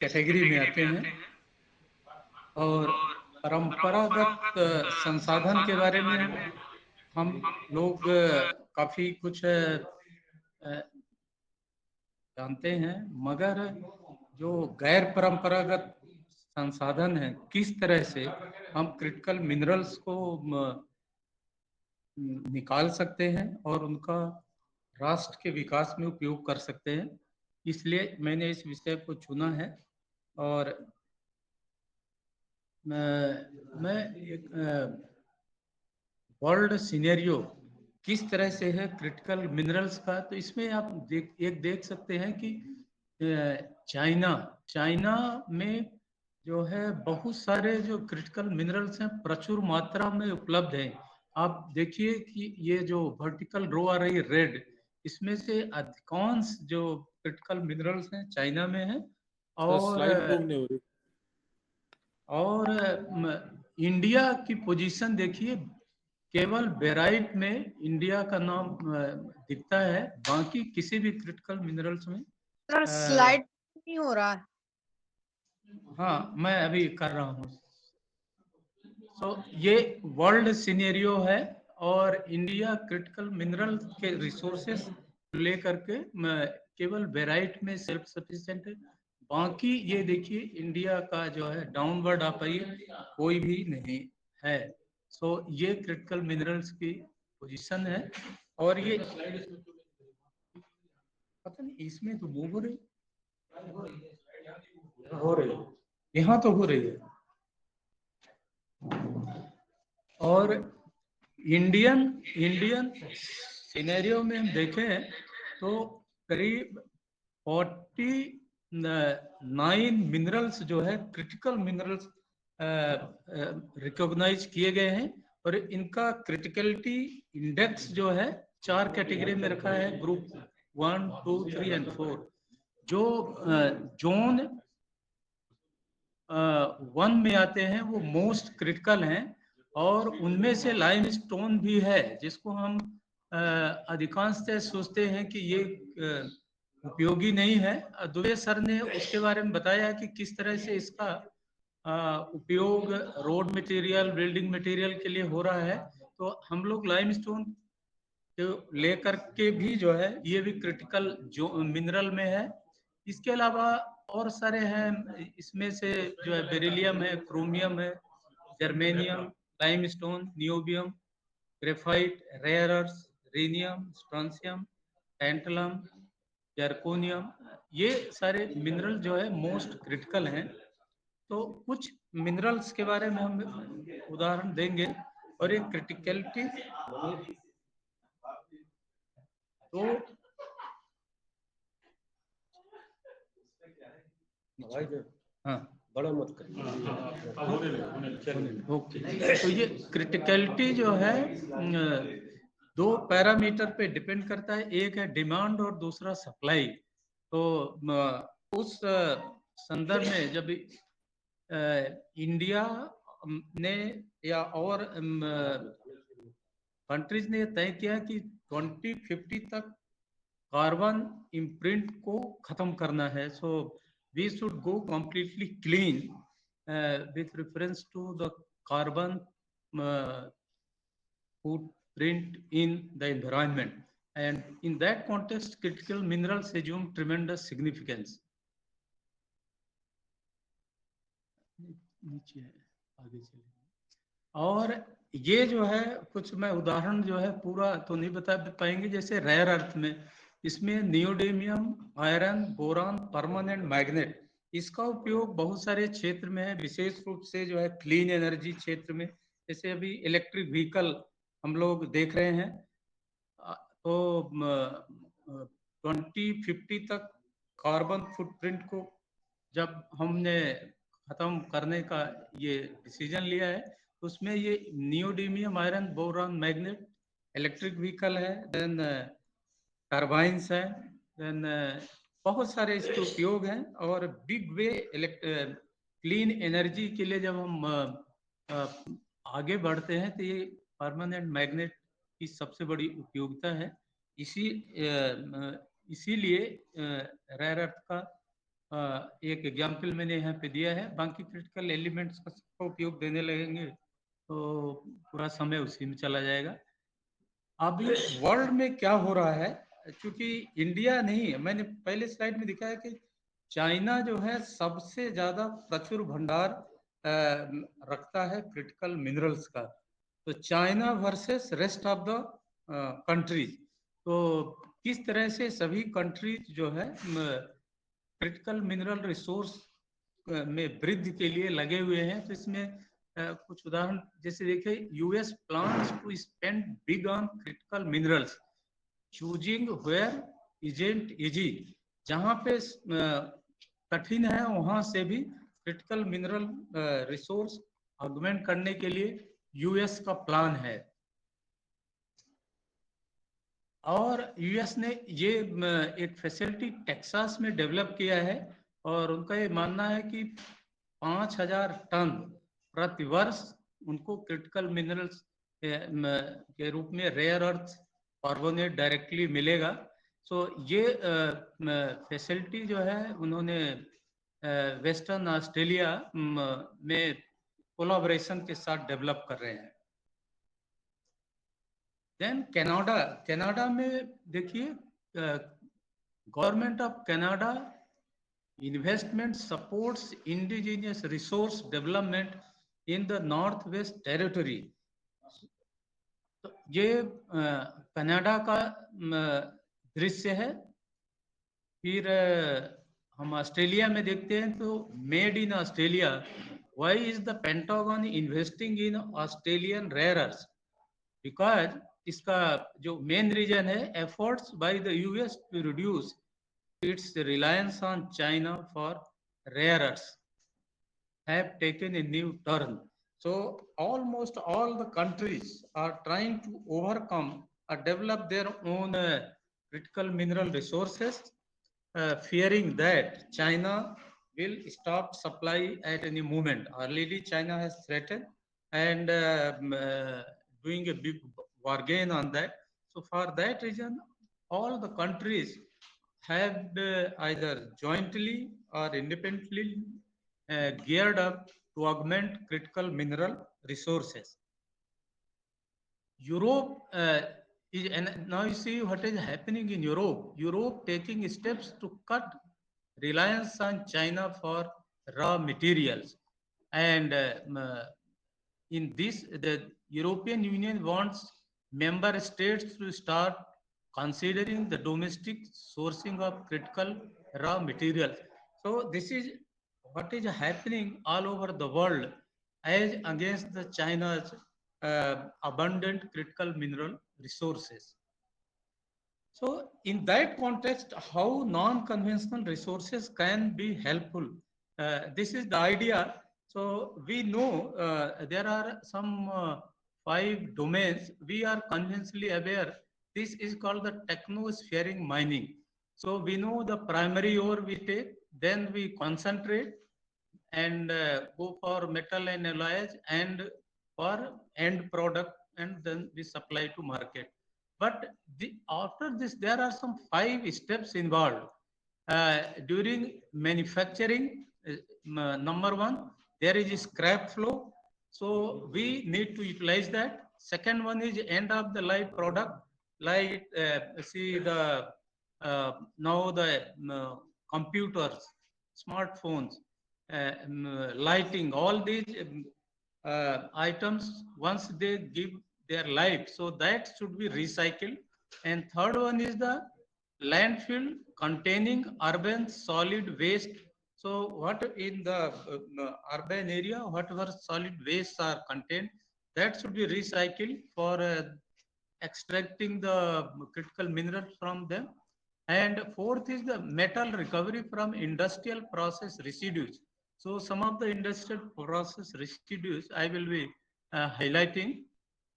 Category में आते हैं। और परंपरागत संसाधन के बारे में हम लोग काफी कुछ जानते हैं, मगर जो गैर परंपरागत संसाधन है, किस तरह से हम क्रिटिकल मिनरल्स को निकाल सकते हैं और उनका राष्ट्र के विकास में उपयोग कर सकते हैं, इसलिए मैंने इस विषय को चुना है। और मैं एक वर्ल्ड सिनेरियो किस तरह से है क्रिटिकल मिनरल्स का, तो इसमें आप देख सकते हैं कि चाइना में जो है बहुत सारे जो क्रिटिकल मिनरल्स हैं प्रचुर मात्रा में उपलब्ध हैं। आप देखिए कि ये जो वर्टिकल रो आ रही है रेड, इसमें से अधिकांश जो क्रिटिकल मिनरल्स हैं चाइना में है। स्लाइड मूव नहीं हो रही। और इंडिया की पोजीशन देखिए, केवल बेराइट में इंडिया का नाम दिखता है, बाकी किसी भी क्रिटिकल मिनरल्स में स्लाइड नहीं हो रहा है। हाँ, मैं अभी कर रहा हूँ। ये वर्ल्ड सिनेरियो है और इंडिया क्रिटिकल मिनरल के रिसोर्सेस लेकर के केवल बेराइट में सेल्फ सफिशिएंट है। बाकी ये देखिए इंडिया का जो है डाउनवर्ड आप कोई भी नहीं है। ये क्रिटिकल मिनरल्स की पोजीशन है। और ये पता नहीं इसमें तो मूव हो रही है, यहाँ तो हो रही है। और इंडियन सिनेरियो में हम देखें तो करीब 49 मिनरल्स जो है क्रिटिकल मिनरल्स रिकॉग्नाइज किए गए हैं। और इनका क्रिटिकलिटी इंडेक्स जो है 4 कैटेगरी में रखा है, ग्रुप 1, 2, 3 एंड 4। जो जोन 1 में आते हैं वो मोस्ट क्रिटिकल हैं, और उनमें से लाइमस्टोन भी है, जिसको हम अधिकांशतः सोचते हैं कि ये उपयोगी नहीं है। दुबे सर ने उसके बारे में बताया कि किस तरह से इसका उपयोग रोड मटेरियल, बिल्डिंग मटेरियल के लिए हो रहा है। तो हम लोग लाइमस्टोन लेकर के भी जो है ये भी क्रिटिकल जो मिनरल में है। इसके अलावा और सारे हैं, इसमें से जो है बेरिलियम है, क्रोमियम है, germanium, limestone, niobium, graphite, rare earth, rhenium, strontium, tantalum, zirconium, ये सारे मिनरल जो है मोस्ट क्रिटिकल हैं। तो कुछ मिनरल्स के बारे में हम उदाहरण देंगे। और ये क्रिटिकलिटी तो हाँ, बड़ा मत कर। ओके, तो ये क्रिटिकलिटी जो है 2 पैरामीटर पे डिपेंड करता है, एक है डिमांड और दूसरा सप्लाई। तो उस संदर्भ में जब इंडिया ने या और कंट्रीज ने तय किया कि 2050 तक कार्बन इम्प्रिंट को खत्म करना है, so we should go completely clean with reference to the carbon footprint in the environment, and in that context critical minerals assume tremendous significance. नीचे है, आगे चलिए। और ये जो है कुछ मैं उदाहरण जो है पूरा तो नहीं बता पाएंगे, जैसे रेयर अर्थ में इसमें नियोडेमियम, आयरन, बोरान, परमानेंट मैग्नेट, इसका उपयोग बहुत सारे क्षेत्र में है, विशेष रूप से जो है क्लीन एनर्जी क्षेत्र में। जैसे अभी इलेक्ट्रिक व्हीकल हम लोग देख रहे हैं, तो 2050 तक कार्बन फुटप्रिंट को जब हमने खत्म करने का ये डिसीजन लिया है, तो उसमें ये neodymium, iron, boron, magnet, electric vehicle है, देन टर्बाइंस है, देन बहुत सारे इसके उपयोग हैं। और बिग वे क्लीन एनर्जी के लिए जब हम आगे बढ़ते हैं तो ये परमानेंट मैग्नेट की सबसे बड़ी उपयोगिता है। इसीलिए रेयर अर्थ का एक एग्जाम्पल मैंने यहाँ पे दिया है, बाकी क्रिटिकल एलिमेंट्स का उपयोग देने लगेंगे तो पूरा समय उसी में चला जाएगा। अभी वर्ल्ड में क्या हो रहा है, क्योंकि इंडिया नहीं, मैंने पहले स्लाइड में दिखाया कि चाइना जो है सबसे ज्यादा प्रचुर भंडार रखता है क्रिटिकल मिनरल्स का। तो China versus rest of the countries, तो किस तरह से सभी कंट्रीज जो है क्रिटिकल मिनरल रिसोर्स में वृद्धि के लिए लगे हुए हैं। तो इसमें कुछ उदाहरण जैसे देखिए, US plans to spend big on critical minerals, choosing where isn't easy, जहां पे कठिन है वहां से भी क्रिटिकल मिनरल रिसोर्स ऑगमेंट करने के लिए यूएस का प्लान है। और यूएस ने ये एक फैसिलिटी टेक्सास में डेवलप किया है, और उनका ये मानना है कि 5000 टन प्रति वर्ष उनको क्रिटिकल मिनरल्स के रूप में रेयर अर्थ कार्बोनेट डायरेक्टली मिलेगा। सो ये फैसिलिटी जो है उन्होंने वेस्टर्न ऑस्ट्रेलिया में कोलैबोरेशन के साथ डेवलप कर रहे हैं। देन कनाडा में देखिए, government of Canada investment supports indigenous resource development in the Northwest Territory। तो ये कनाडा का दृश्य है। फिर हम ऑस्ट्रेलिया में देखते हैं तो made in Australia, why is the Pentagon investing in Australian rare earth, because इसका जो मेन रीजन है, efforts by the US to reduce its reliance on China for rare earths have taken a new turn. So almost all the countries are trying to overcome or develop their own critical mineral resources, fearing that China will stop supply at any moment. Already China has threatened and doing a big bargain on that. So for that reason, all the countries have either jointly or independently geared up to augment critical mineral resources. Europe is, and now you see what is happening in Europe. Europe taking steps to cut reliance on China for raw materials, and in this, the European Union wants member states to start considering the domestic sourcing of critical raw materials. So this is what is happening all over the world as against the China's abundant critical mineral resources. So in that context, how non-conventional resources can be helpful? This is the idea. So we know there are some 5 domains we are conventionally aware. This is called the technospheric mining. So we know the primary ore we take, then we concentrate and go for metal and alloys and for end product, and then we supply to market. But after this, there are some 5 steps involved. During manufacturing, number 1, there is scrap flow. So we need to utilize that. Second one is end of the life product, like see the now the computers, smartphones, lighting, all these items, once they give their life, so that should be recycled. And third one is the landfill containing urban solid waste. So what in the urban area, whatever solid wastes are contained, that should be recycled for extracting the critical minerals from them. And fourth is the metal recovery from industrial process residues. So some of the industrial process residues I will be highlighting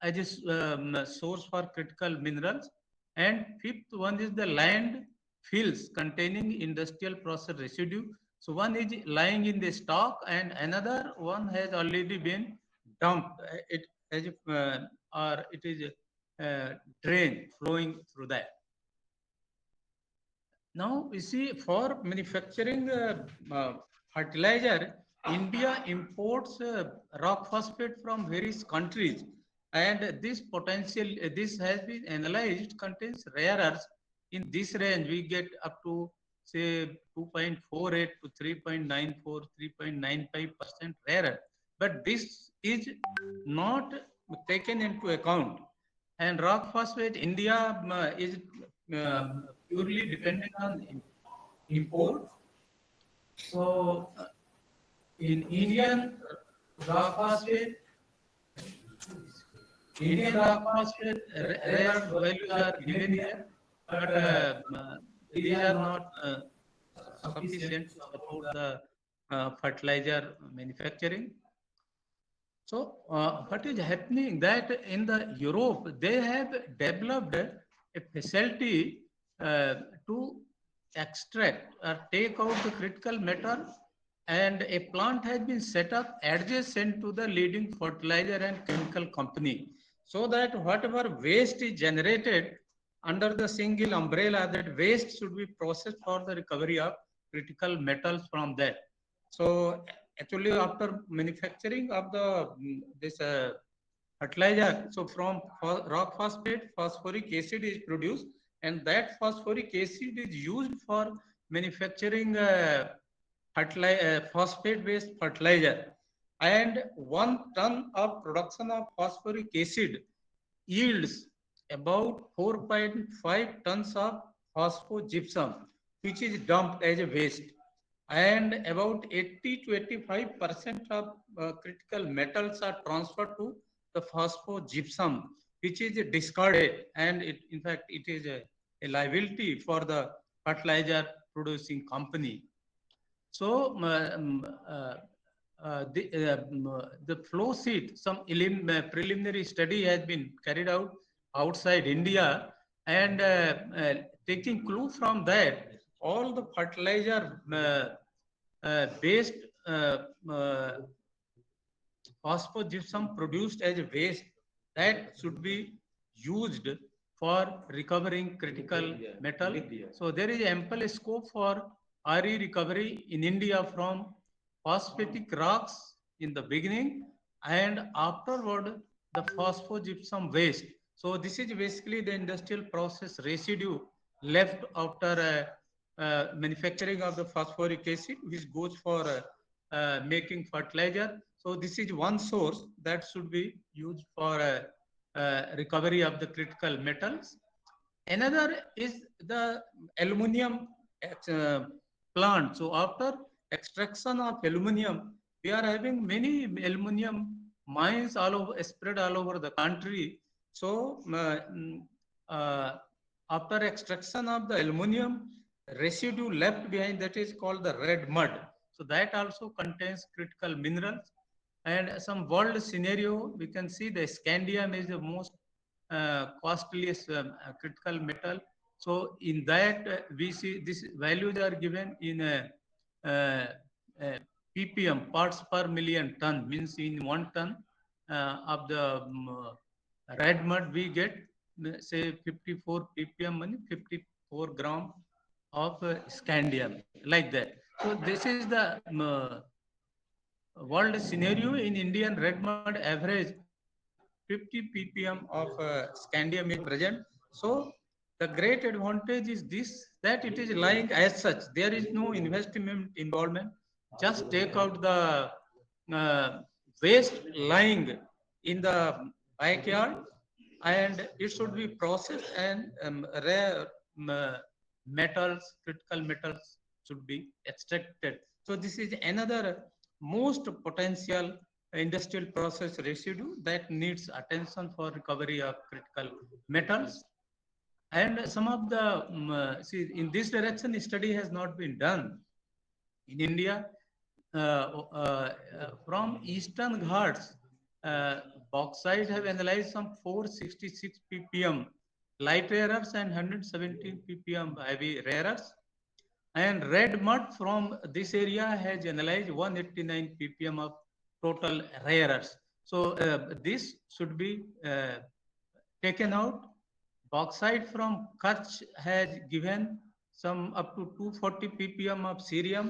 as a source for critical minerals. And fifth one is the land fills containing industrial process residue. So one is lying in the stock and another one has already been dumped. It as if, or it is a drain flowing through that. Now, you see, for manufacturing fertilizer, India imports rock phosphate from various countries, and this potential, this has been analyzed, contains rare earths. In this range, we get up to say 2.48 to 3.94, 3.95% rarer. But this is not taken into account. And rock phosphate, India is purely dependent on import. So in rock phosphate, Indian rock phosphate rare earth values are given here, but these are not sufficient to support the fertilizer manufacturing. So what is happening that in the Europe they have developed a facility to extract or take out the critical metal, and a plant has been set up adjacent to the leading fertilizer and chemical company, so that whatever waste is generated under the single umbrella, that waste should be processed for the recovery of critical metals from that. So actually, after manufacturing of the this fertilizer, so from rock phosphate, phosphoric acid is produced, and that phosphoric acid is used for manufacturing phosphate-based fertilizer. And 1 ton of production of phosphoric acid yields about 4.5 tons of phosphogypsum, which is dumped as a waste. And about 80 to 85% of critical metals are transferred to the phosphogypsum, which is discarded, and in fact it is a liability for the fertilizer producing company. So the flow sheet, some preliminary study has been carried out outside India, and taking clue from that, all the fertilizer based phosphogypsum produced as a waste, that should be used for recovering critical metal. So there is ample scope for RE recovery in India from phosphatic rocks in the beginning, and afterward the phosphogypsum waste. So this is basically the industrial process residue left after manufacturing of the phosphoric acid, which goes for making fertilizer. So this is one source that should be used for recovery of the critical metals. Another is the aluminum uh, plant. So after extraction of aluminum, we are having many aluminum mines all over, spread all over the country. So after extraction of the aluminum, residue left behind, that is called the red mud. So that also contains critical minerals. And some world scenario, we can see the scandium is the most costliest critical metal. So in that we see these values are given in uh, ppm, parts per million ton, means in 1 ton of the red mud we get say 54 ppm, money 54 gram of scandium, like that. So this is the world scenario. In Indian red mud average 50 ppm of scandium is present. So the great advantage is this, that it is lying as such. There is no investment involvement. Just take out the uh, waste lying in the backyard, and it should be processed, and rare metals, critical metals should be extracted. So this is another most potential industrial process residue that needs attention for recovery of critical metals. And some of the, see, in this direction, study has not been done. In India, from Eastern Ghats, uh, bauxite have analyzed some 466 ppm light rare earths and 117 ppm heavy rare earths. And red mud from this area has analyzed 189 ppm of total rare earths. So this should be taken out. Bauxite from Kutch has given some up to 240 ppm of cerium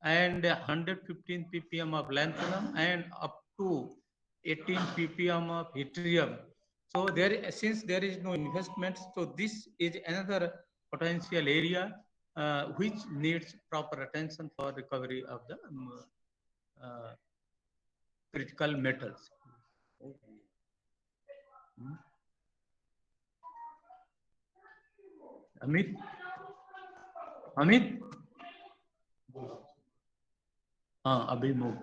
and 115 ppm of lanthanum and up to 18 ppm of yttrium. So since there is no investment, so this is another potential area which needs proper attention for recovery of the uh, critical metals. Amit? Abhi move.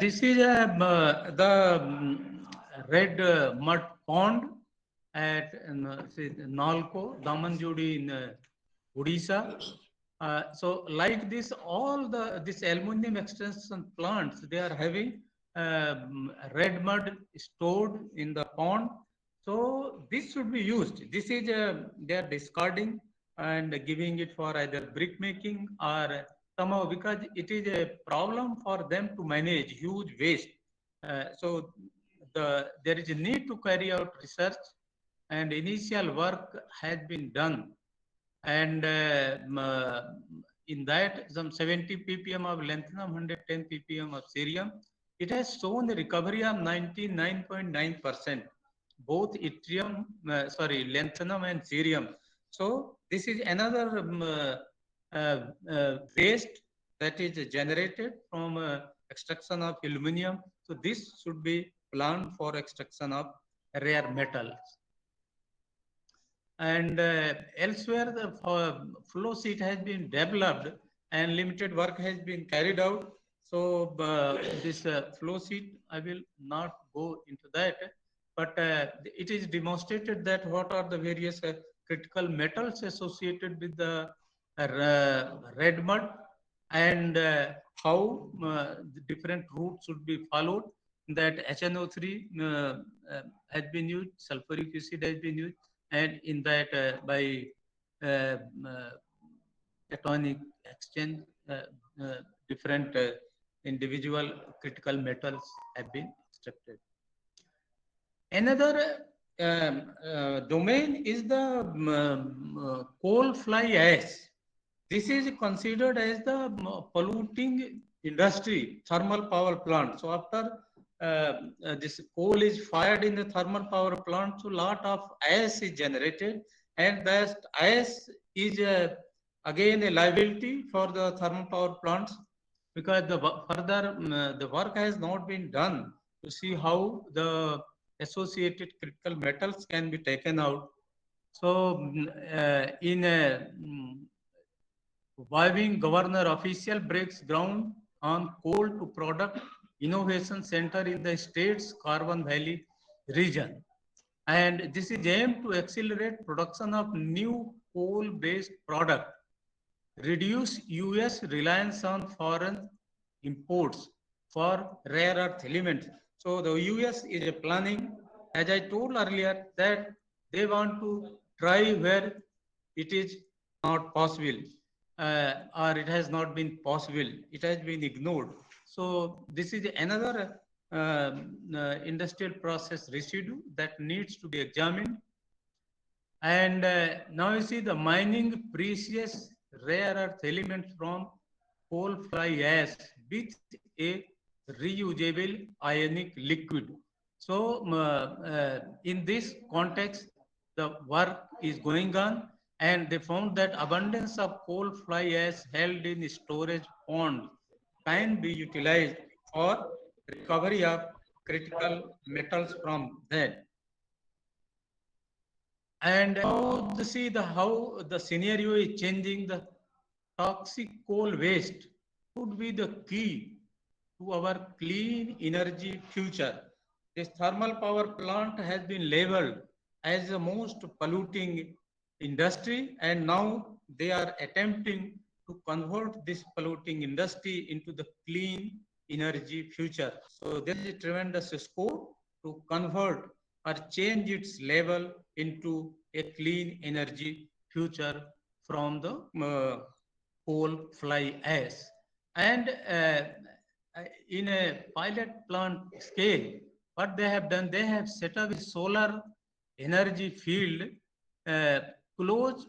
This is the red mud pond at Nalco, Damanjodi in Odisha. So like this, all this aluminum extraction plants, they are having red mud stored in the pond. So this should be used. This is they are discarding and giving it for either brick making or somehow, because it is a problem for them to manage huge waste. So there is a need to carry out research, and initial work has been done, and in that some 70 ppm of lanthanum, 110 ppm of cerium. It has shown a recovery of 99.9%, both lanthanum and cerium. So this is another waste that is generated from extraction of aluminum. So this should be planned for extraction of rare metals. And elsewhere, the flow sheet has been developed and limited work has been carried out. So this flow sheet, I will not go into that, but it is demonstrated that what are the various critical metals associated with the red mud, and how the different routes should be followed. That HNO3 has been used, sulfuric acid has been used, and in that by atomic exchange, different individual critical metals have been extracted. Another domain is the coal fly ash. This is considered as the polluting industry, thermal power plant. So after this coal is fired in the thermal power plant, so lot of ash is generated, and that ash is again a liability for the thermal power plants, because the work has not been done to see how the associated critical metals can be taken out. So in a Wyoming governor official breaks ground on coal to product innovation center in the state's Carbon Valley region. And this is aimed to accelerate production of new coal-based product, reduce US reliance on foreign imports for rare earth elements. So the US is planning, as I told earlier, that they want to try where it is not possible, or it has not been possible, it has been ignored. So this is another industrial process residue that needs to be examined. And now you see the mining precious rare earth elements from coal fly ash with a reusable ionic liquid. So in this context, the work is going on, and they found that abundance of coal fly ash held in storage pond can be utilized for recovery of critical metals from that. And see how the scenario is changing. The toxic coal waste would be the key to our clean energy future. This thermal power plant has been labeled as the most polluting industry, and now they are attempting to convert this polluting industry into the clean energy future. So there is a tremendous scope to convert or change its level into a clean energy future from the coal fly ash. And in a pilot plant scale, what they have done, they have set up a solar energy field close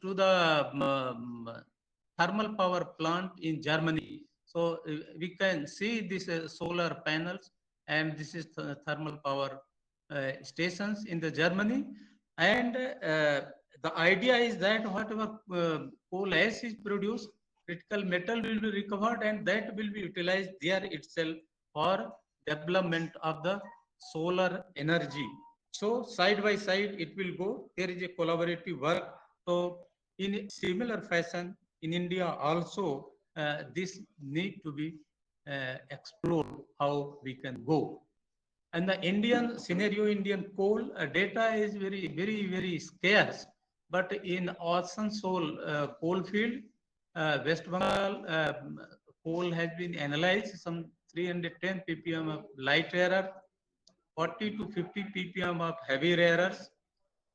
to the thermal power plant in Germany. So we can see this solar panels, and this is the thermal power stations in the Germany. And the idea is that whatever coal ash is produced, critical metal will be recovered, and that will be utilized there itself for development of the solar energy. So side by side it will go. There is a collaborative work. So in similar fashion, in India also, this need to be explored how we can go. And the Indian scenario, Indian coal data is very scarce. But in Asansol coal field, West Bengal coal has been analyzed, some 310 ppm of light rare earth, 40 to 50 ppm of heavy rare earths,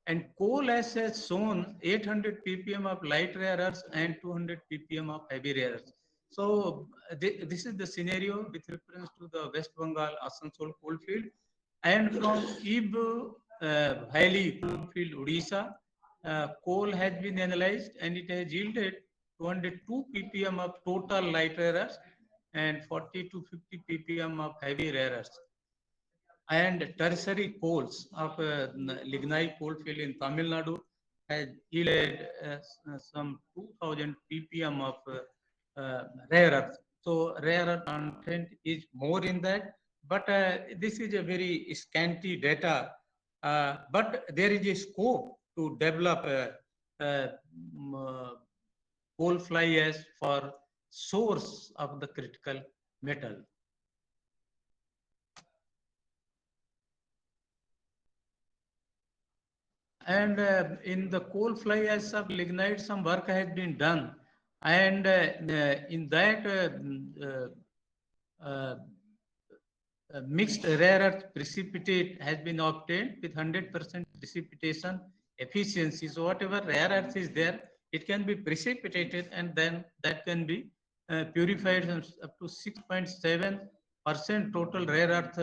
and coal ash has shown 800 ppm of light rare earths and 200 ppm of heavy rare earths. So this is the scenario with reference to the West Bengal Asansol coal field. And from Ib Valley coal field, Odisha, coal has been analyzed and it has yielded 202 ppm of total light rare earths and 40 to 50 ppm of heavy rare earths. And tertiary coals of lignite coal field in Tamil Nadu has yielded some 2000 ppm of rare earth. So rare earth content is more in that, but this is a very scanty data. But there is a scope to develop coal fly ash for source of the critical metal. And in the coal fly ash of lignite, some work has been done. And in that mixed rare earth precipitate has been obtained with 100% precipitation efficiency. So whatever rare earth is there, it can be precipitated, and then that can be purified up to 6.7% total rare earth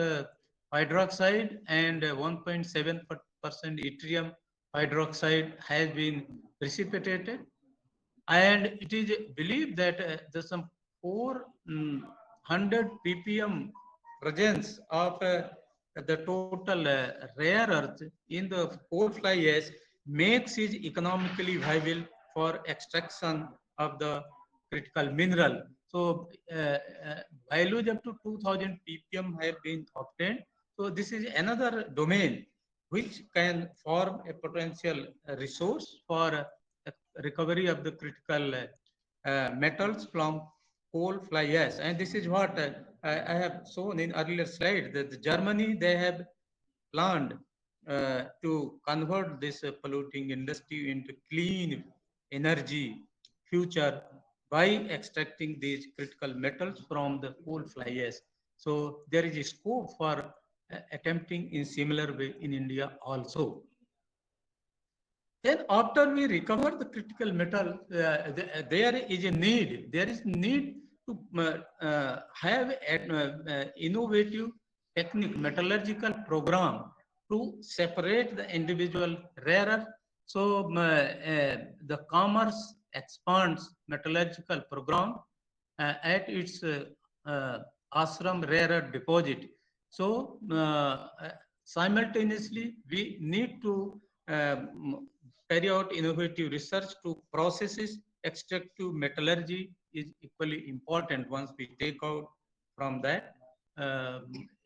hydroxide and 1.7% yttrium hydroxide has been precipitated. And it is believed that there's some 400 ppm presence of the total rare earth in the coal fly ash makes it economically viable for extraction of the critical mineral. So values up to 2000 ppm have been obtained. So this is another domain which can form a potential resource for recovery of the critical metals from coal fly ash. And this is what I have shown in earlier slide, that Germany, they have planned to convert this polluting industry into clean energy future by extracting these critical metals from the coal fly ash. So there is a scope for attempting in similar way in India also. Then after we recover the critical metal, there is a need. There is need to have an innovative technique, metallurgical program to separate the individual rare earth. So the Commerce expands metallurgical program at its Ashram rare earth deposit. So simultaneously, we need to carry out innovative research to processes. Extractive metallurgy is equally important once we take out from that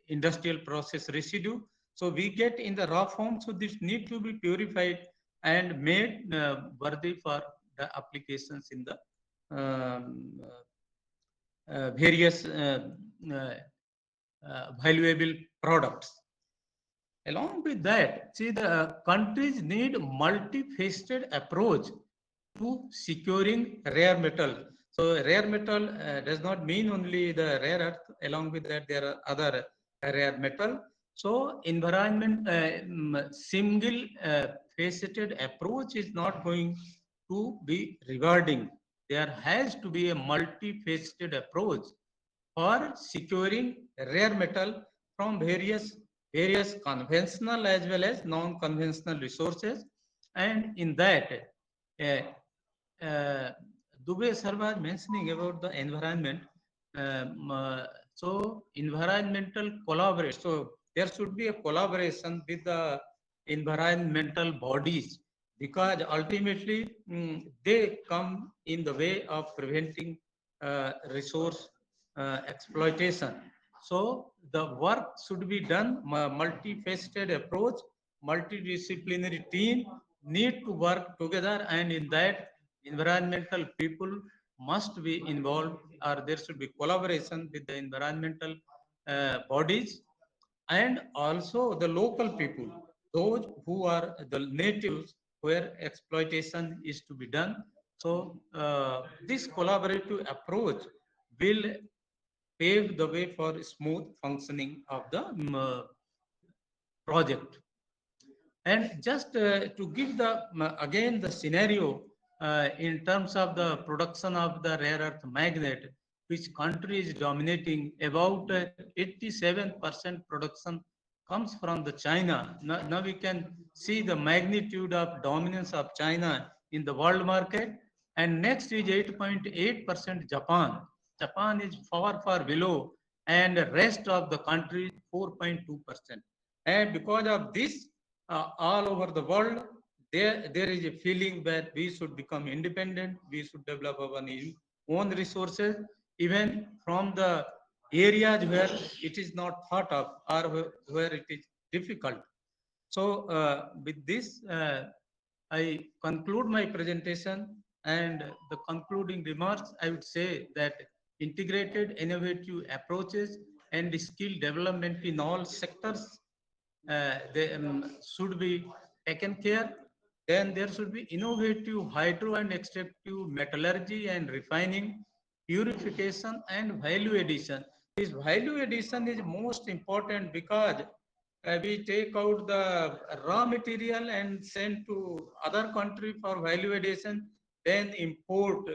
industrial process residue. So we get in the raw form, so this need to be purified and made worthy for the applications in the various valuable products. Along with that, see, the countries need multifaceted approach to securing rare metal. So rare metal does not mean only the rare earth. Along with that, there are other rare metal. So environment single faceted approach is not going to be rewarding. There has to be a multifaceted approach for securing rare metal from various conventional as well as non-conventional resources. And in that, Dubey sir was mentioning about the environment. So environmental collaboration. So there should be a collaboration with the environmental bodies, because ultimately they come in the way of preventing resource exploitation. So the work should be done, multifaceted approach, multidisciplinary team need to work together, and in that environmental people must be involved, or there should be collaboration with the environmental bodies, and also the local people, those who are the natives where exploitation is to be done. So this collaborative approach will pave the way for smooth functioning of the project. And just to give the again the scenario in terms of the production of the rare earth magnet, which country is dominating, about 87% production comes from the China. Now we can see the magnitude of dominance of China in the world market. And next is 8.8% Japan. Japan is far, far below, and the rest of the country 4.2%. And because of this, all over the world, there is a feeling that we should become independent, we should develop our own resources, even from the areas where it is not thought of, or where it is difficult. So with this, I conclude my presentation, and the concluding remarks, I would say that integrated innovative approaches and skill development in all sectors, they should be taken care. Then there should be innovative hydro and extractive metallurgy and refining, purification and value addition. This value addition is most important, because we take out the raw material and send to other country for value addition, then import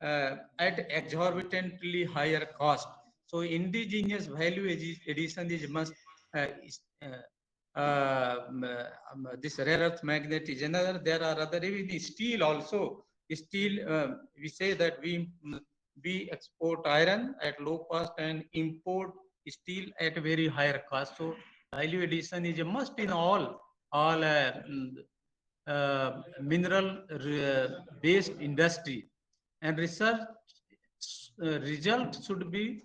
at exorbitantly higher cost. So indigenous value addition is must. This rare earth magnet is another. There are other, even steel also. Steel, we say that we export iron at low cost and import steel at very higher cost. So value addition is a must in all mineral based industry, and research results should be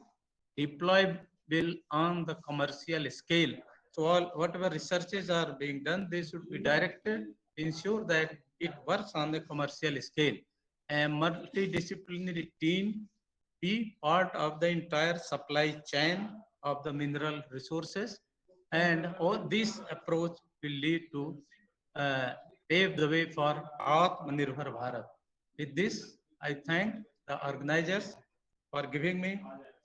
deployable on the commercial scale. So all whatever researches are being done, they should be directed to ensure that it works on the commercial scale. A multidisciplinary team be part of the entire supply chain of the mineral resources, and all this approach will lead to pave the way for Atmanirbhar Bharat. With this, I thank the organizers for giving me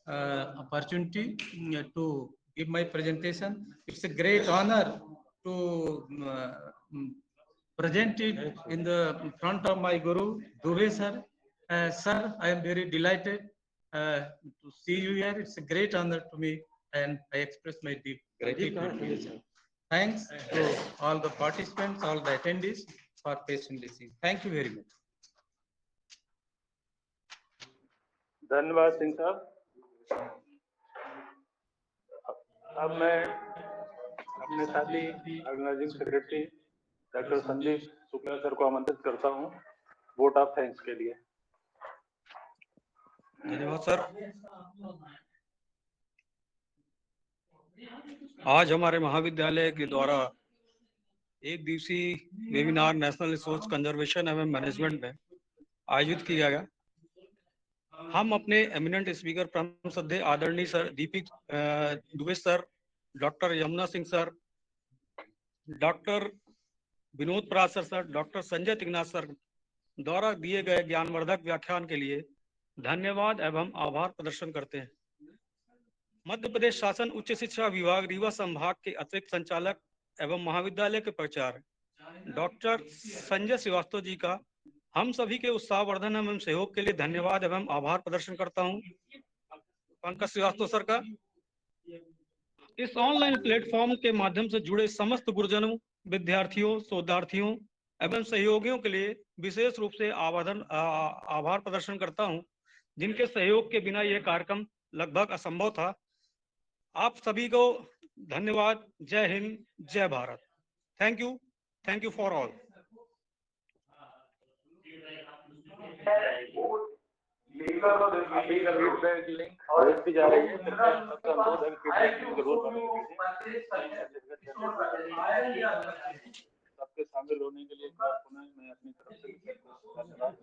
opportunity to give my presentation. It's a great honor to present it in the front of my Guru, Dubey sir. Sir, I am very delighted to see you here. It's a great honor to me, and I express my deep gratitude. Thanks to all the participants, all the attendees for patient listening. Thank you very much. धन्यवाद सिंह साहब। अब मैं अपने साथी organising secretary doctor Sandeep Shukla sir को आमंत्रित करता हूं वोट ऑफ थैंक्स के लिए। धन्यवाद सर। आज हमारे महाविद्यालय के द्वारा एक दिवसीय वेबिनार नेशनल रिसोर्स कंजर्वेशन एवं मैनेजमेंट में आयोजित किया गया। हम अपने एमिनेंट स्पीकर परम श्रद्धेय आदरणीय sir Deepik Dubey sir, doctor Yamuna Singh sir, doctor Vinod Parashar sir, doctor Sanjay Tignath sir द्वारा दिए गए ज्ञानवर्धक व्याख्यान के लिए धन्यवाद एवं आभार प्रदर्शन करते हैं। मध्य प्रदेश शासन उच्च शिक्षा विभाग रीवा संभाग के अतिरिक्त संचालक एवं महाविद्यालय के प्राचार्य डॉक्टर संजय श्रीवास्तव जी का हम सभी के उत्साहवर्धन एवं सहयोग के लिए धन्यवाद एवं आभार प्रदर्शन करता हूं। पंकज श्रीवास्तव सर का इस ऑनलाइन प्लेटफॉर्म के माध्यम से जुड़े समस्त गुरुजनों, विद्यार्थियों, शोधार्थियों एवं सहयोगियों के लिए विशेष रूप से आभार प्रदर्शन करता हूं, जिनके सहयोग के बिना यह कार्यक्रम लगभग असंभव था। आप सभी को धन्यवाद। जय हिंद, जय Bharat. Thank you for all. अभी फीडबैक लिंक भेज दी जा रही है। कृपया सबका अनुरोध है कि फीडबैक लिंक जरूर सबके शामिल होने के लिए पुनः मैं अपनी तरफ से धन्यवाद।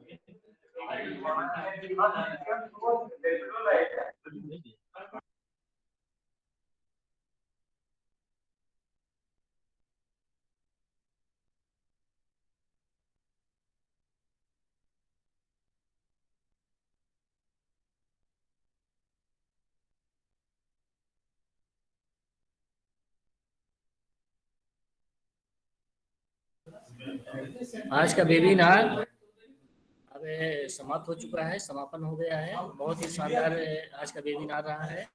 आज का वेबिनार अब समाप्त हो चुका है, समापन हो गया है। बहुत ही शानदार आज का वेबिनार रहा है।